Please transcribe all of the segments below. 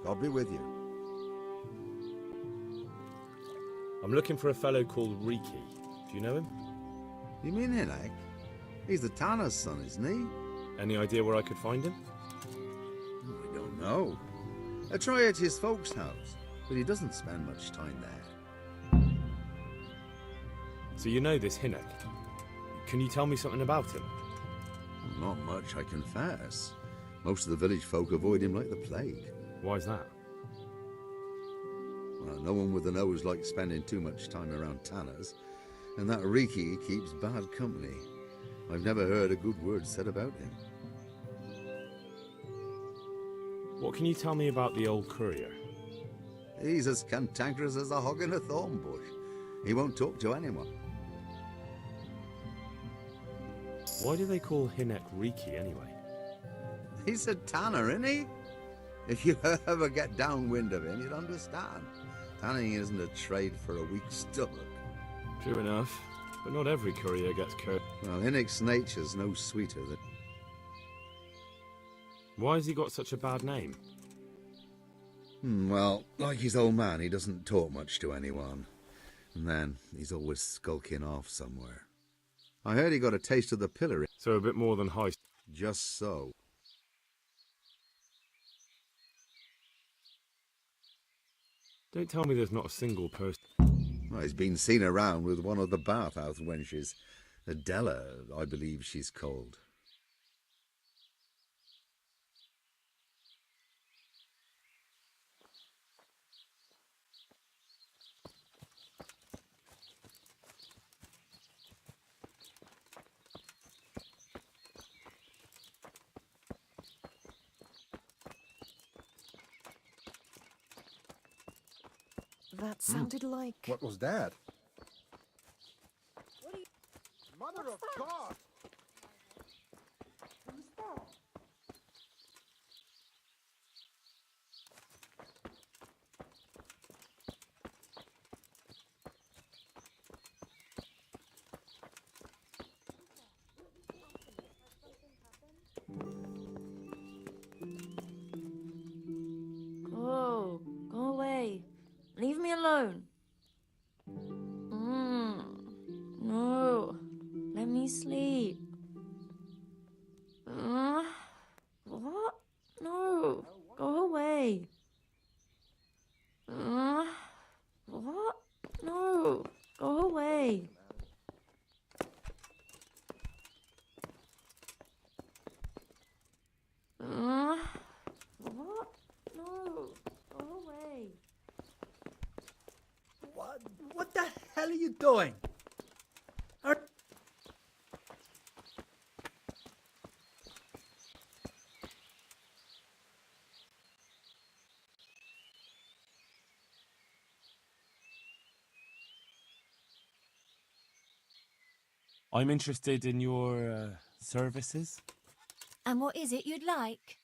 God be with you. I'm looking for a fellow called Riki. Do you know him? You mean Hinek? He's the tanner's son, isn't he? Any idea where I could find him? We don't know. I try at his folks' house, but he doesn't spend much time there. So you know this Hinek. Can you tell me something about him? Not much, I confess. Most of the village folk avoid him like the plague. Why's that? Well, no one with a nose likes spending too much time around tanners, and that Riki keeps bad company. I've never heard a good word said about him. What can you tell me about the old courier? He's as cantankerous as a hog in a thorn bush. He won't talk to anyone. Why do they call Hinek Riki anyway? He's a tanner, isn't he? If you ever get downwind of him, you'd understand. Tanning isn't a trade for a weak stomach. True enough, but not every courier gets cursed. Well, Hinek's nature's no sweeter than... Why has he got such a bad name? Well, like his old man, he doesn't talk much to anyone. And then, he's always skulking off somewhere. I heard he got a taste of the pillory. So a bit more than heist. Just so. Don't tell me there's not a single person. Well, he's been seen around with one of the bathhouse wenches. Adela, I believe she's called. That sounded like... What was that? What are you... Mother of God! Who's that? Go. Go away. Leave me alone. No. Let me sleep. What? No. Go away. What? No. Go away. What? No. Go away. What the hell are you doing? I'm interested in your services. And what is it you'd like?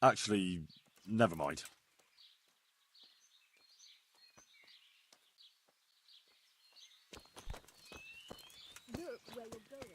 Actually, never mind. Look where you're going.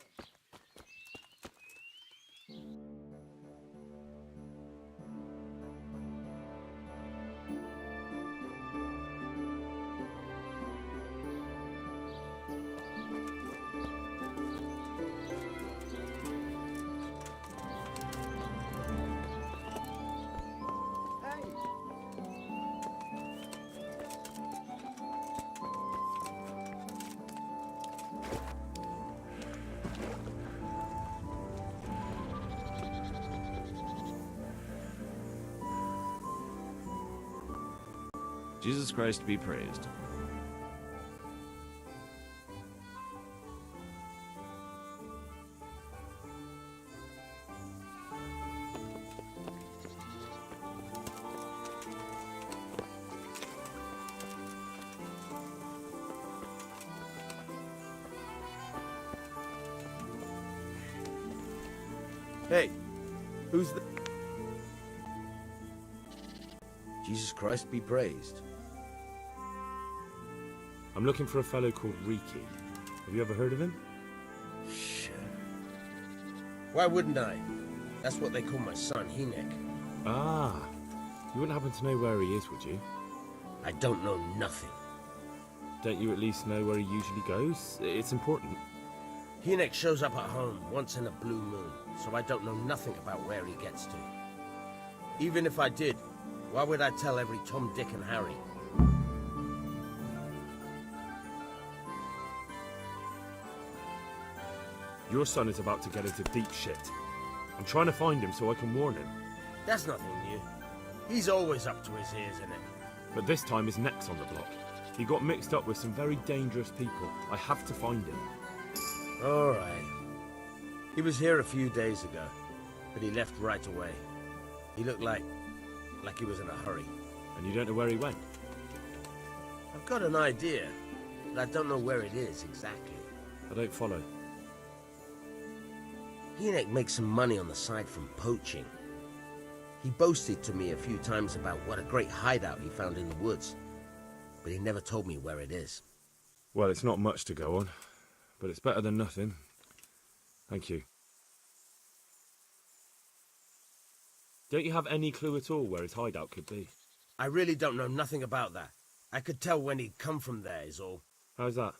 Jesus Christ be praised. Hey, who's the... Jesus Christ be praised. I'm looking for a fellow called Riki. Have you ever heard of him? Shit. Why wouldn't I? That's what they call my son, Hynek. Ah, you wouldn't happen to know where he is, would you? I don't know nothing. Don't you at least know where he usually goes? It's important. Hynek shows up at home once in a blue moon, so I don't know nothing about where he gets to. Even if I did, why would I tell every Tom, Dick and Harry? Your son is about to get into deep shit. I'm trying to find him so I can warn him. That's nothing new. He's always up to his ears in it. But this time his neck's on the block. He got mixed up with some very dangerous people. I have to find him. All right. He was here a few days ago, but he left right away. He looked like he was in a hurry. And you don't know where he went? I've got an idea, but I don't know where it is exactly. I don't follow. Hynek makes some money on the side from poaching. He boasted to me a few times about what a great hideout he found in the woods, but he never told me where it is. Well, it's not much to go on, but it's better than nothing. Thank you. Don't you have any clue at all where his hideout could be? I really don't know nothing about that. I could tell when he'd come from there is all. How's that?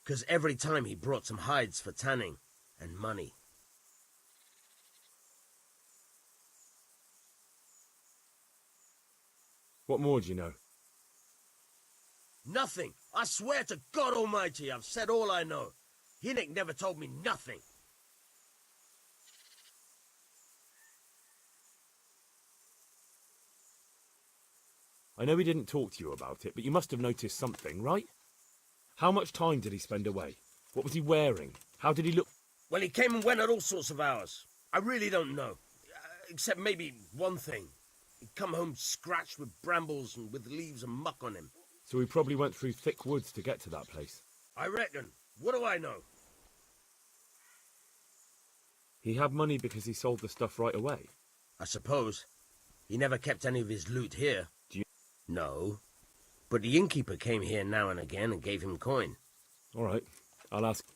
'Cause every time he brought some hides for tanning and money. What more do you know? Nothing! I swear to God Almighty, I've said all I know. Hynek never told me nothing. I know he didn't talk to you about it, but you must have noticed something, right? How much time did he spend away? What was he wearing? How did he look? Well, he came and went at all sorts of hours. I really don't know. Except maybe one thing. He'd come home scratched with brambles and with leaves and muck on him. So he probably went through thick woods to get to that place. I reckon. What do I know? He had money because he sold the stuff right away. I suppose. He never kept any of his loot here. Do you? No. But the innkeeper came here now and again and gave him coin. All right, I'll ask.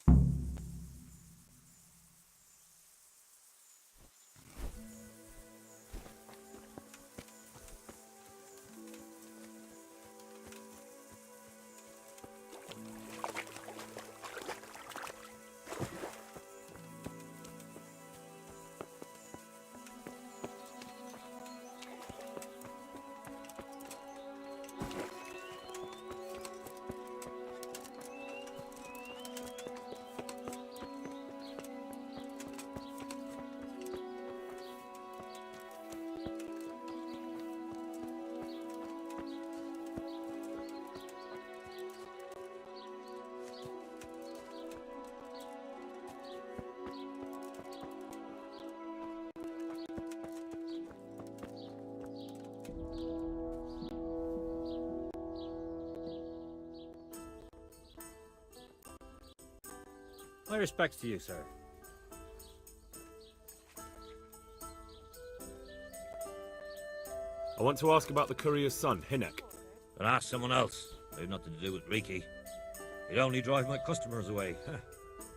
My respects to you, sir. I want to ask about the courier's son, Hynek. Then ask someone else. I have nothing to do with Riki. He'd only drive my customers away.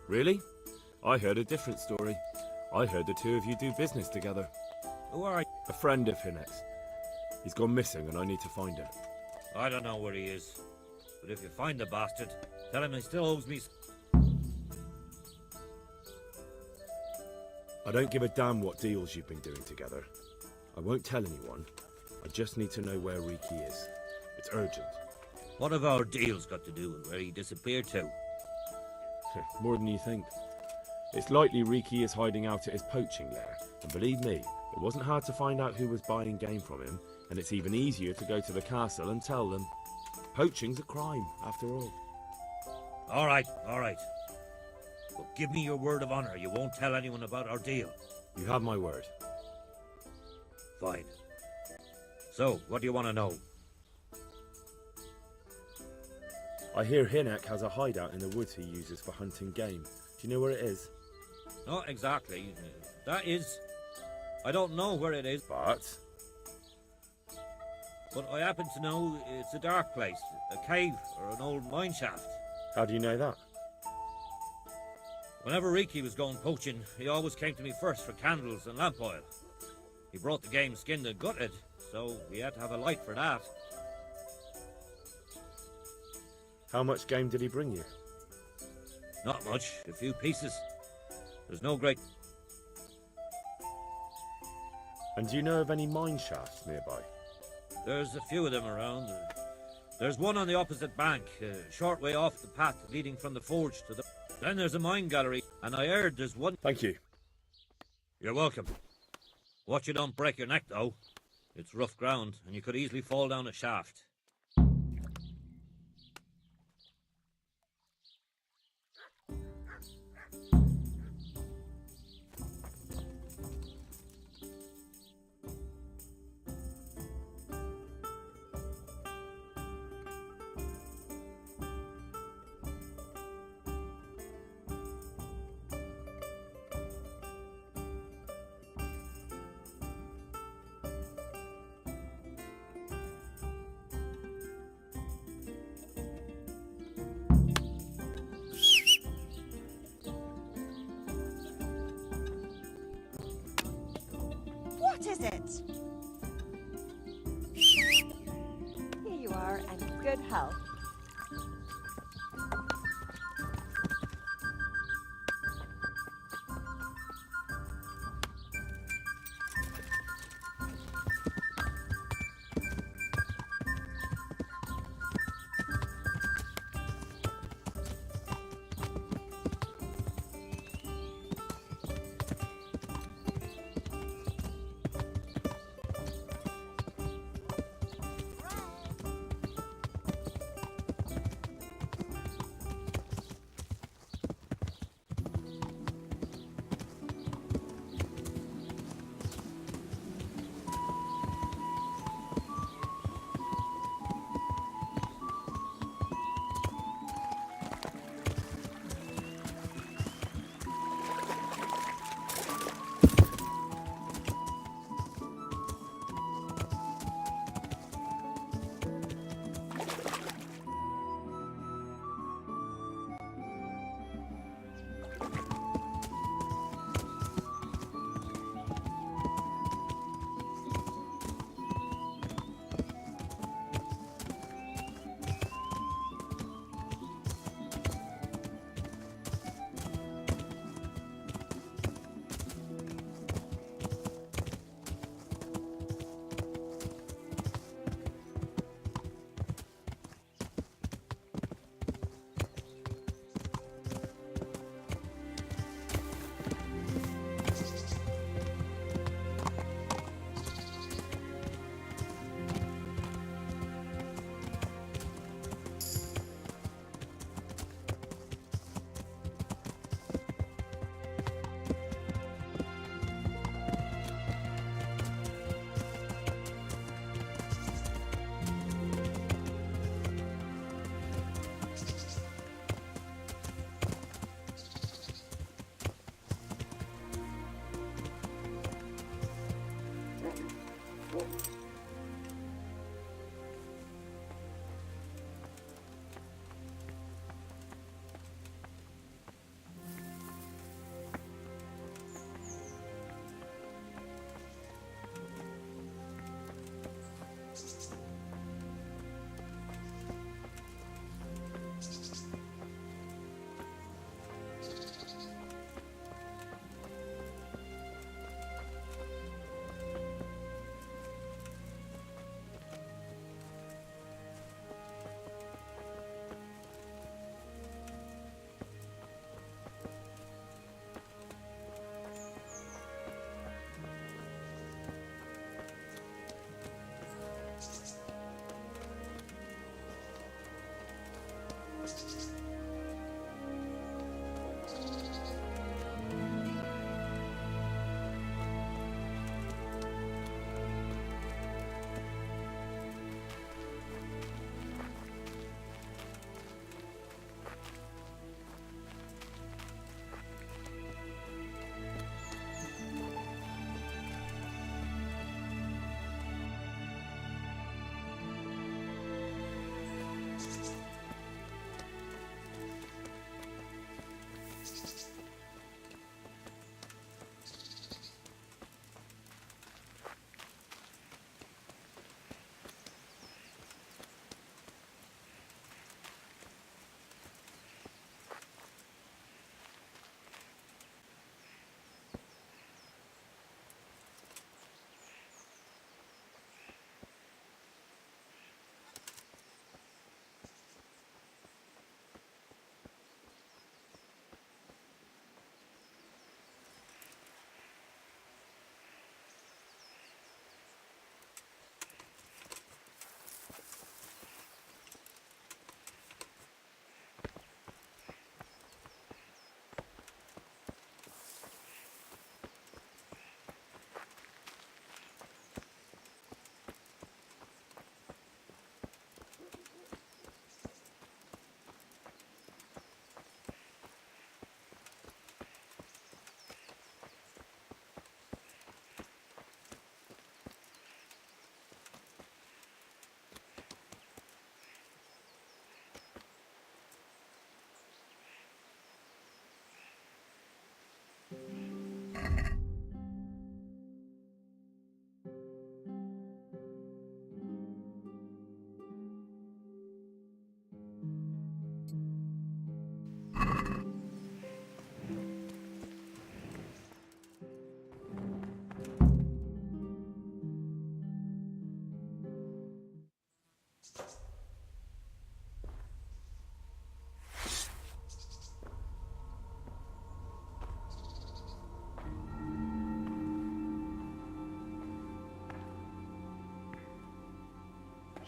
Really? I heard a different story. I heard the two of you do business together. Who are you? A friend of Hynek's. He's gone missing and I need to find him. I don't know where he is. But if you find the bastard, tell him he still owes me... I don't give a damn what deals you've been doing together. I won't tell anyone. I just need to know where Riki is. It's urgent. What have our deals got to do with where he disappeared to? More than you think. It's likely Riki is hiding out at his poaching lair. And believe me, it wasn't hard to find out who was buying game from him. And it's even easier to go to the castle and tell them. Poaching's a crime, after all. All right. But give me your word of honor you won't tell anyone about our deal. You have my word. Fine. So, what do you want to know? I hear Hynek has a hideout in the woods he uses for hunting game. Do you know where it is? Not exactly. That is... I don't know where it is. But I happen to know it's a dark place. A cave or an old mine shaft. how do you know that? Whenever Riki was going poaching, he always came to me first for candles and lamp oil. He brought the game skinned and gutted, so we had to have a light for that. How much game did he bring you? Not much, a few pieces. There's no great... And do you know of any mine shafts nearby? There's a few of them around. There's one on the opposite bank, a short way off the path leading from the forge to the... Then there's a mine gallery, and I heard there's one... Thank you. You're welcome. Watch you don't break your neck, though. It's rough ground, and you could easily fall down a shaft. What is it? Here you are, and good health.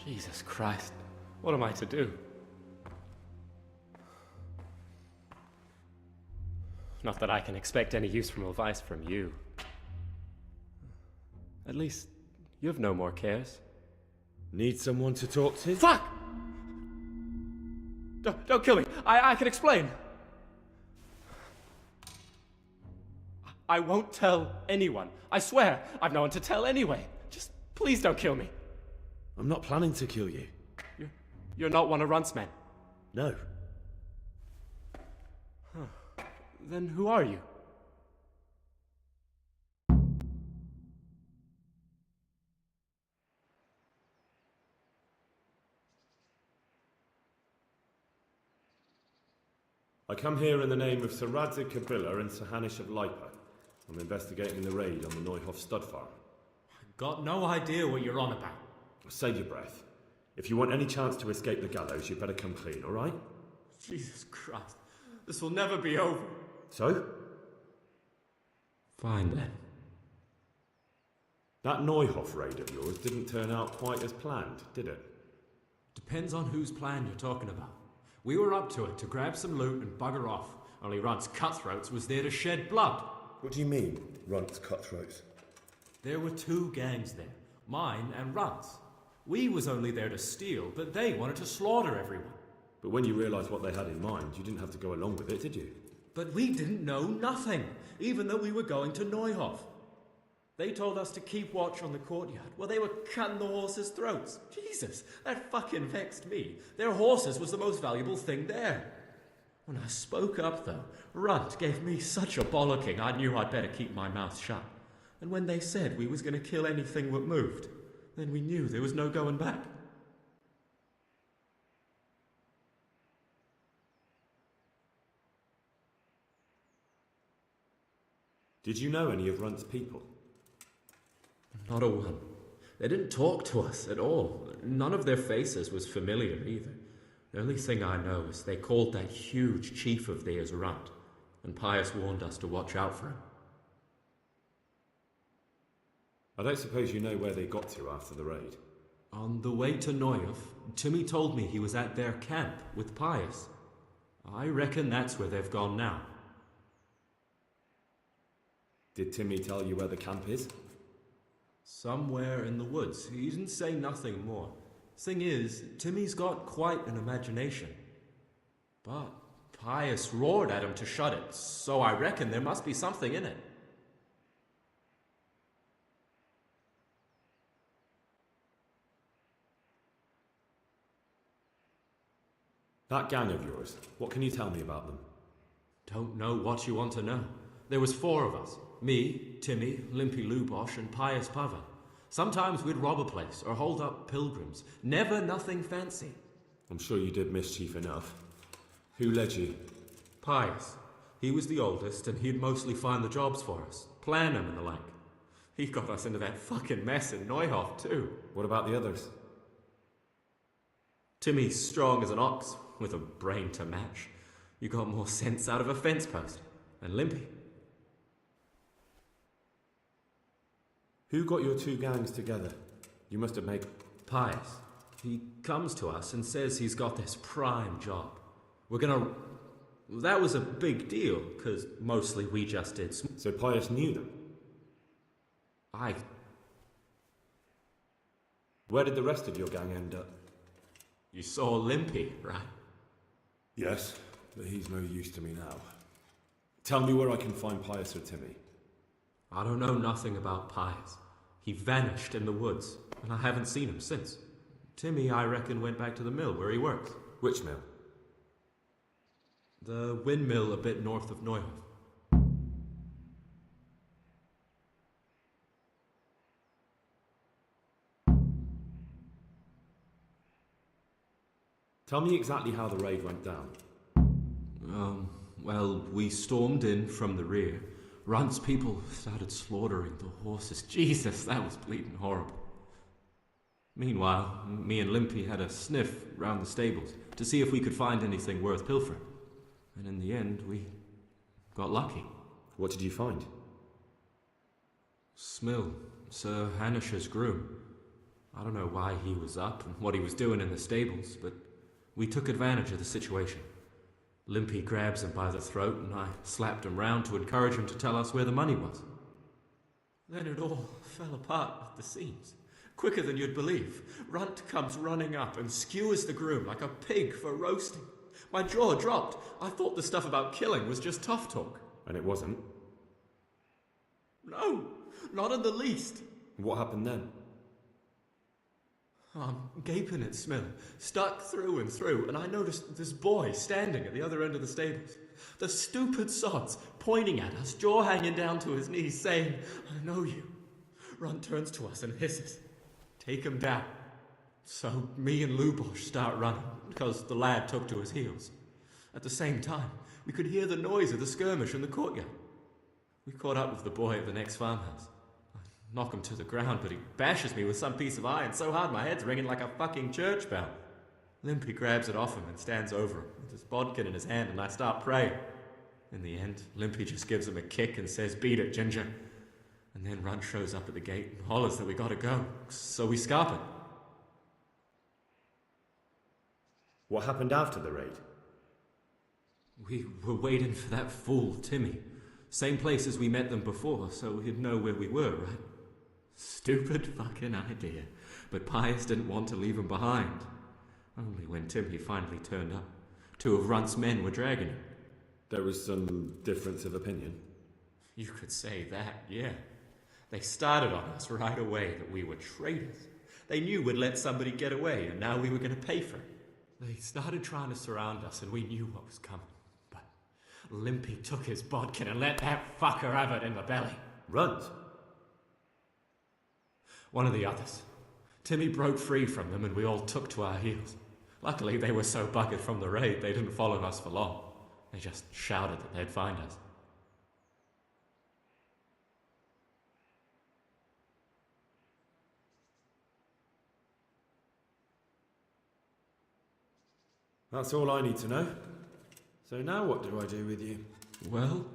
Jesus Christ, what am I to do? Not that I can expect any useful advice from you. At least, you have no more cares. Need someone to talk to? Fuck! Don't kill me. I can explain. I won't tell anyone. I swear, I've no one to tell anyway. Just please don't kill me. I'm not planning to kill you. You're not one of Runt's men? No. Huh. Then who are you? I come here in the name of Sir Radzig Kabila and Sir Hanish of Lipa. I'm investigating the raid on the Neuhoff stud farm. Got no idea what you're on about. Save your breath. If you want any chance to escape the gallows, you'd better come clean, all right? Jesus Christ. This will never be over. So? Fine then. That Neuhoff raid of yours didn't turn out quite as planned, did it? Depends on whose plan you're talking about. We were up to it to grab some loot and bugger off. Only Runt's cutthroats was there to shed blood. What do you mean, Runt's cutthroats? There were two gangs there. Mine and Runt's. We was only there to steal, but they wanted to slaughter everyone. But when you realised what they had in mind, you didn't have to go along with it, did you? But we didn't know nothing, even though we were going to Neuhoff. They told us to keep watch on the courtyard while they were cutting the horses' throats. Jesus, that fucking vexed me. Their horses was the most valuable thing there. When I spoke up, though, Runt gave me such a bollocking I knew I'd better keep my mouth shut. And when they said we was going to kill anything that moved, then we knew there was no going back. Did you know any of Runt's people? Not a one. They didn't talk to us at all. None of their faces was familiar either. The only thing I know is they called that huge chief of theirs Runt, and Pius warned us to watch out for him. I don't suppose you know where they got to after the raid? On the way to Neuhoff, Timmy told me he was at their camp with Pius. I reckon that's where they've gone now. Did Timmy tell you where the camp is? Somewhere in the woods. He didn't say nothing more. Thing is, Timmy's got quite an imagination. But Pius roared at him to shut it, so I reckon there must be something in it. That gang of yours, what can you tell me about them? Don't know what you want to know. There was 4 of us. Me, Timmy, Limpy Lubosh, and Pius Pavan. Sometimes we'd rob a place or hold up pilgrims. Never nothing fancy. I'm sure you did mischief enough. Who led you? Pius. He was the oldest, and he'd mostly find the jobs for us. Plan them and the like. He got us into that fucking mess in Neuhoff, too. What about the others? Timmy's strong as an ox, with a brain to match. You got more sense out of a fence post. And Limpy. Who got your 2 gangs together? You must have made... Pius. He comes to us and says he's got this prime job. We're gonna... That was a big deal, because mostly we just did... So Pius knew them? Where did the rest of your gang end up? You saw Limpy, right? Yes, but he's no use to me now. Tell me where I can find Pius or Timmy. I don't know nothing about Pius. He vanished in the woods, and I haven't seen him since. Timmy, I reckon, went back to the mill where he works. Which mill? The windmill a bit north of Neuhoff. Tell me exactly how the raid went down. Well, we stormed in from the rear. Runt's people started slaughtering the horses. Jesus, that was bleeding horrible. Meanwhile, me and Limpy had a sniff round the stables to see if we could find anything worth pilfering. And in the end, we got lucky. What did you find? Smill, Sir Hanish's groom. I don't know why he was up and what he was doing in the stables, but we took advantage of the situation. Limpy grabs him by the throat and I slapped him round to encourage him to tell us where the money was. Then it all fell apart at the seams. Quicker than you'd believe. Runt comes running up and skewers the groom like a pig for roasting. My jaw dropped. I thought the stuff about killing was just tough talk. And it wasn't? No, not in the least. What happened then? I'm gaping at Smill, stuck through and through, and I noticed this boy standing at the other end of the stables. The stupid sods pointing at us, jaw hanging down to his knees, saying, "I know you." Runt turns to us and hisses, "Take him down." So me and Lubosh start running, because the lad took to his heels. At the same time, we could hear the noise of the skirmish in the courtyard. We caught up with the boy at the next farmhouse. I knock him to the ground, but he bashes me with some piece of iron so hard my head's ringing like a fucking church bell. Limpy grabs it off him and stands over him with his bodkin in his hand, and I start praying. In the end, Limpy just gives him a kick and says, "Beat it, Ginger." And then Runt shows up at the gate and hollers that we gotta go, so we scarp it. What happened after the raid? We were waiting for that fool, Timmy. Same place as we met them before, so he'd know where we were, right? Stupid fucking idea. But Pius didn't want to leave him behind. Only when Timmy finally turned up, 2 of Runt's men were dragging him. There was some difference of opinion? You could say that, yeah. They started on us right away that we were traitors. They knew we'd let somebody get away, and now we were going to pay for it. They started trying to surround us, and we knew what was coming. But Limpy took his bodkin and let that fucker have it in the belly. Runt? One of the others. Timmy broke free from them, and we all took to our heels. Luckily, they were so buggered from the raid, they didn't follow us for long. They just shouted that they'd find us. That's all I need to know. So now what do I do with you? Well...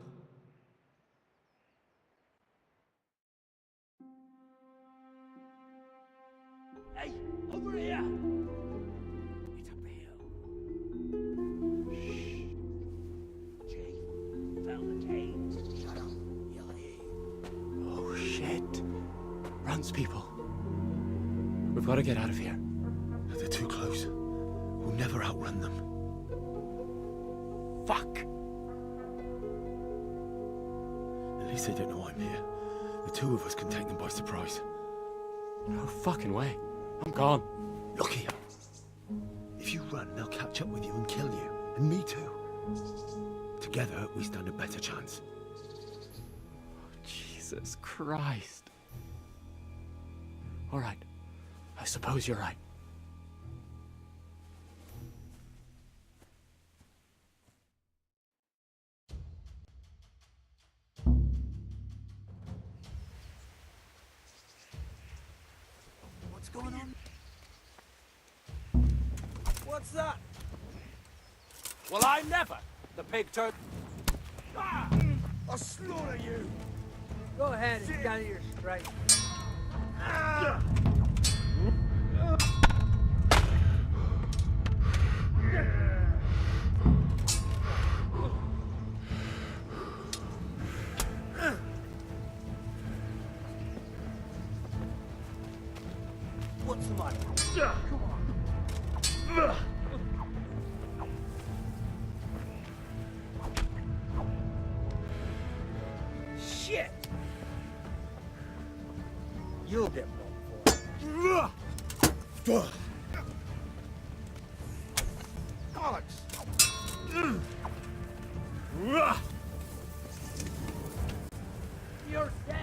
Hey, over here! It's a bill. Shh. Chief, found the cave. Shut up, Yelly. Oh, shit. Runt's people. We've got to get out of here. They're too close. We'll never outrun them. Fuck! At least they don't know I'm here. The 2 of us can take them by surprise. No fucking way. I'm gone. Look here. If you run, they'll catch up with you and kill you. And me too. Together, we stand a better chance. Jesus Christ. All right. I suppose you're right. What's going on? What's that? Well, I never! The pig turned... Ah! I'll slaughter you! Go ahead and gather your strength. Ah! What's the matter? Come on. Shit! You'll get one for it. Alex! You're dead!